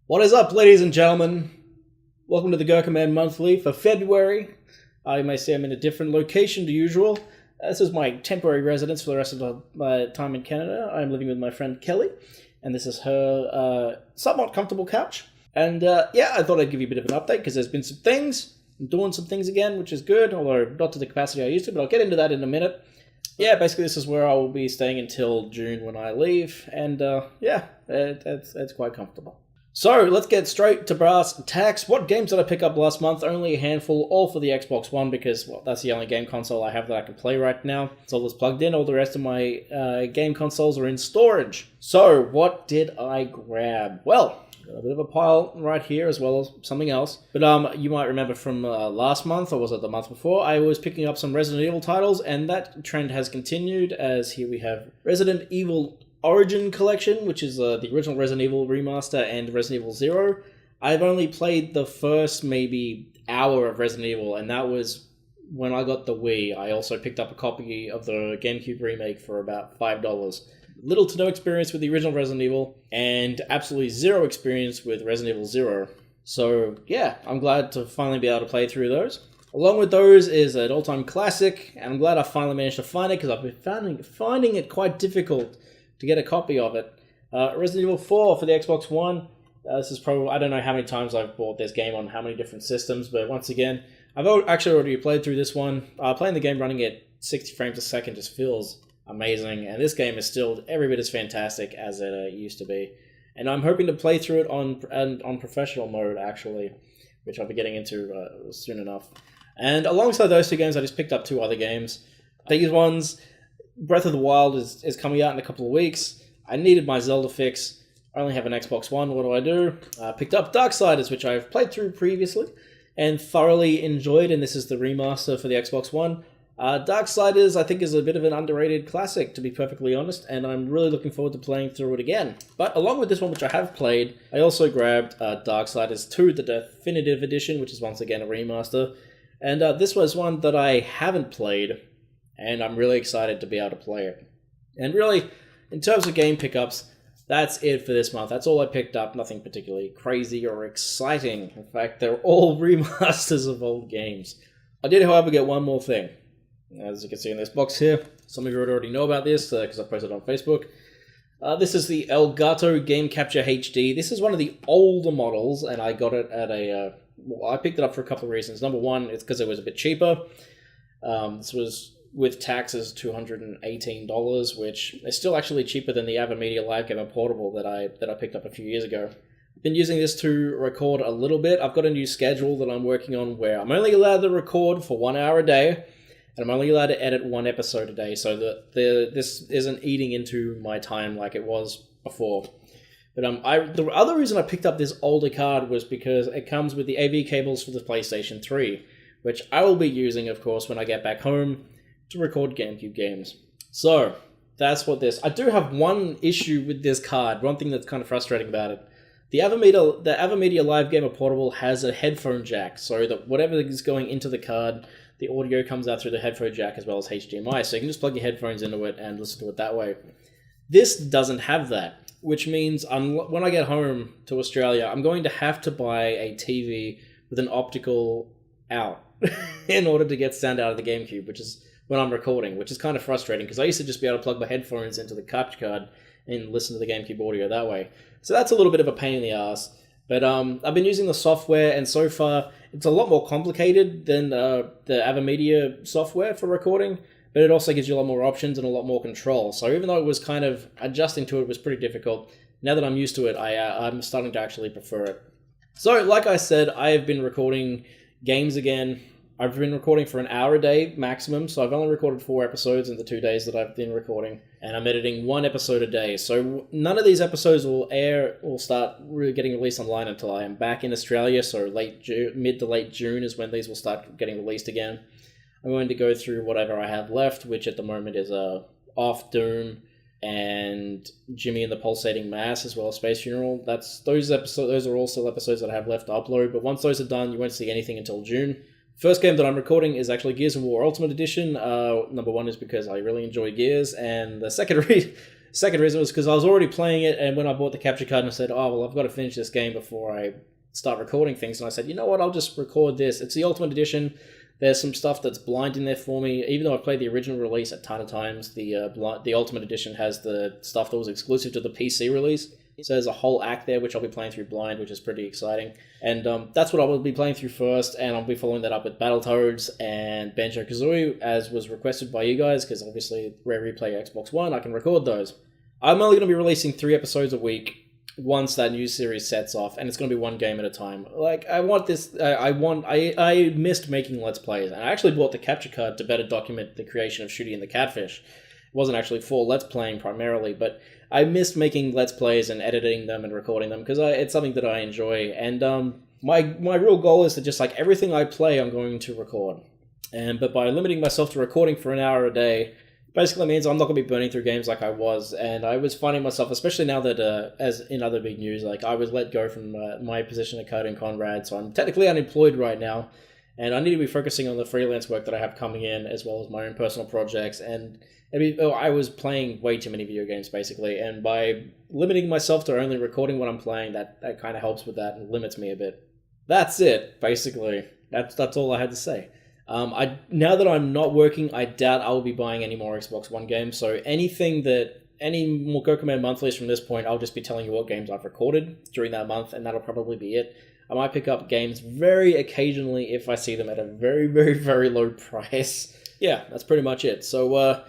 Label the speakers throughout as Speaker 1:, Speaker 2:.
Speaker 1: What is up, ladies and gentlemen? Welcome to the Gerkinman Monthly for February. You may see I'm in a different location to usual. This is my temporary residence for the rest of my time in Canada. I'm living with my friend Kelly, and this is her somewhat comfortable couch. And I thought I'd give you a bit of an update because there's been some things. I'm doing some things again, which is good, although not to the capacity I used to, but I'll get into that in a minute. Yeah, basically this is where I will be staying until June when I leave, and it's quite comfortable. So, let's get straight to brass tacks. What games did I pick up last month? Only a handful, all for the Xbox One, because, well, that's the only game console I have that I can play right now. It's all that's plugged in. All the rest of my game consoles are in storage. So, what did I grab? Well, got a bit of a pile right here, as well as something else. But you might remember from last month, or was it the month before, I was picking up some Resident Evil titles, and that trend has continued, as here we have Resident Evil Origin Collection, which is the original Resident Evil remaster, and Resident Evil 0. I've only played the first maybe hour of Resident Evil, and that was when I got the Wii. I also picked up a copy of the GameCube remake for about $5. Little to no experience with the original Resident Evil, and absolutely zero experience with Resident Evil 0. So yeah, I'm glad to finally be able to play through those. Along with those is an all-time classic, and I'm glad I finally managed to find it, because I've been finding it quite difficult to get a copy of it. Resident Evil 4 for the Xbox One. This is probably, I don't know how many times I've bought this game on how many different systems, but once again, I've actually already played through this one. Playing the game running at 60 frames a second just feels amazing, and this game is still every bit as fantastic as it used to be. And I'm hoping to play through it on professional mode, actually, which I'll be getting into soon enough. And alongside those two games, I just picked up two other games. These ones, Breath of the Wild is coming out in a couple of weeks. I needed my Zelda fix. I only have an Xbox One. What do? Picked up Darksiders, which I've played through previously and thoroughly enjoyed, and this is the remaster for the Xbox One. Darksiders, I think, is a bit of an underrated classic, to be perfectly honest, and I'm really looking forward to playing through it again. But along with this one, which I have played, I also grabbed Darksiders 2, the Definitive Edition, which is once again a remaster. And this was one that I haven't played, and I'm really excited to be able to play it. And really, in terms of game pickups, that's it for this month. That's all I picked up, nothing particularly crazy or exciting. In fact, they're all remasters of old games. I did, however, get one more thing. As you can see in this box here, some of you already know about this, because I posted it on Facebook. This is the Elgato Game Capture HD. This is one of the older models, and I got it at a... I picked it up for a couple of reasons. Number one, it's because it was a bit cheaper. This was, with taxes, $218, which is still actually cheaper than the AverMedia Live Gamer Portable that I picked up a few years ago. I've been using this to record a little bit. I've got a new schedule that I'm working on where I'm only allowed to record for 1 hour a day, and I'm only allowed to edit one episode a day, so that this isn't eating into my time like it was before. But the other reason I picked up this older card was because it comes with the AV cables for the PlayStation 3, which I will be using, of course, when I get back home to record GameCube games. So, that's what this... I do have one issue with this card, one thing that's kind of frustrating about it. The AverMedia Live Gamer Portable has a headphone jack, so that whatever is going into the card, the audio comes out through the headphone jack as well as HDMI, so you can just plug your headphones into it and listen to it that way. This doesn't have that, which means when I get home to Australia, I'm going to have to buy a TV with an optical out in order to get sound out of the GameCube, which is when I'm recording, which is kind of frustrating, because I used to just be able to plug my headphones into the capture card and listen to the GameCube audio that way. So that's a little bit of a pain in the ass. But I've been using the software, and so far it's a lot more complicated than the AverMedia software for recording, but it also gives you a lot more options and a lot more control. So even though it was kind of adjusting to it was pretty difficult, now that I'm used to it, I'm starting to actually prefer it. So like I said, I have been recording games again. I've been recording for an hour a day maximum, so I've only recorded 4 episodes in the 2 days that I've been recording, and I'm editing 1 episode a day. So none of these episodes will start really getting released online until I am back in Australia, so mid to late June is when these will start getting released again. I'm going to go through whatever I have left, which at the moment is Off Doom and Jimmy and the Pulsating Mass, as well as Space Funeral. Those are all still episodes that I have left to upload, but once those are done, you won't see anything until June. First game that I'm recording is actually Gears of War Ultimate Edition. Number one is because I really enjoy Gears, and the second Second reason was because I was already playing it, and when I bought the capture card, and I said, oh, well, I've got to finish this game before I start recording things, and I said, you know what, I'll just record this. It's the Ultimate Edition. There's some stuff that's blind in there for me. Even though I've played the original release a ton of times, the Ultimate Edition has the stuff that was exclusive to the PC release. So there's a whole act there, which I'll be playing through blind, which is pretty exciting. And that's what I will be playing through first, and I'll be following that up with Battletoads and Banjo-Kazooie, as was requested by you guys, because obviously Rare Replay Xbox One, I can record those. I'm only going to be releasing 3 episodes a week once that new series sets off, and it's going to be one game at a time. Like, I want this, I missed making Let's Plays, and I actually bought the capture card to better document the creation of Shooty and the Catfish. It wasn't actually for Let's Playing primarily, but I missed making Let's Plays and editing them and recording them, because it's something that I enjoy, and my real goal is to just, like, everything I play, I'm going to record. But by limiting myself to recording for an hour a day, basically means I'm not going to be burning through games like I was, and I was finding myself, especially now that, as in other big news, like, I was let go from my position at Code and Conrad, so I'm technically unemployed right now, and I need to be focusing on the freelance work that I have coming in, as well as my own personal projects, and I was playing way too many video games, basically, and by limiting myself to only recording what I'm playing, that kind of helps with that and limits me a bit. That's it, basically. That's all I had to say. Now that I'm not working, I doubt I will be buying any more Xbox One games, so any more Gerkinman monthlies from this point, I'll just be telling you what games I've recorded during that month, and that'll probably be it. I might pick up games very occasionally if I see them at a very, very, very low price. Yeah, that's pretty much it. So,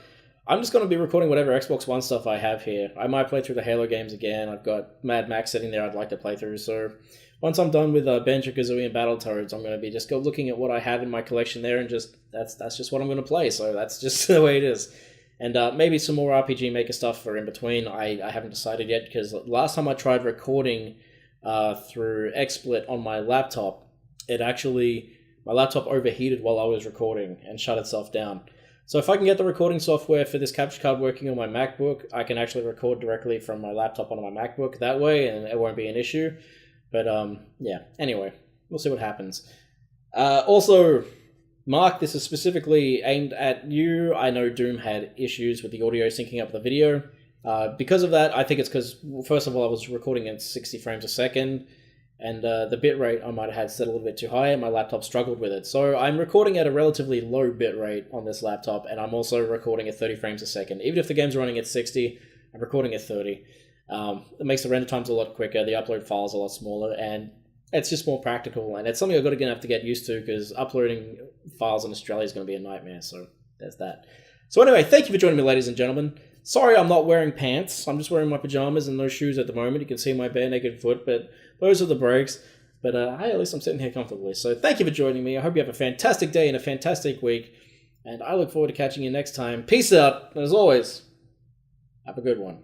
Speaker 1: I'm just going to be recording whatever Xbox One stuff I have here. I might play through the Halo games again. I've got Mad Max sitting there I'd like to play through, so once I'm done with Banjo-Kazooie and Battletoads, I'm going to be just looking at what I have in my collection there, and that's just what I'm going to play, so that's just the way it is. And maybe some more RPG Maker stuff for in between. I haven't decided yet, because last time I tried recording through XSplit on my laptop, my laptop overheated while I was recording and shut itself down. So if I can get the recording software for this capture card working on my MacBook, I can actually record directly from my laptop onto my MacBook that way, and it won't be an issue. But, yeah, anyway, we'll see what happens. Also, Mark, this is specifically aimed at you. I know Doom had issues with the audio syncing up the video. Because of that, I think it's because, first of all, I was recording at 60 frames a second, and the bitrate I might have had set a little bit too high, and my laptop struggled with it. So I'm recording at a relatively low bitrate on this laptop, and I'm also recording at 30 frames a second. Even if the game's running at 60, I'm recording at 30. It makes the render times a lot quicker, the upload files a lot smaller, and it's just more practical, and it's something I'm going to have to get used to, because uploading files in Australia is going to be a nightmare, so there's that. So anyway, thank you for joining me, ladies and gentlemen. Sorry I'm not wearing pants, I'm just wearing my pajamas and no shoes at the moment. You can see my bare naked foot, but those are the breaks. But hey, at least I'm sitting here comfortably. So thank you for joining me. I hope you have a fantastic day and a fantastic week, and I look forward to catching you next time. Peace out, and as always, have a good one.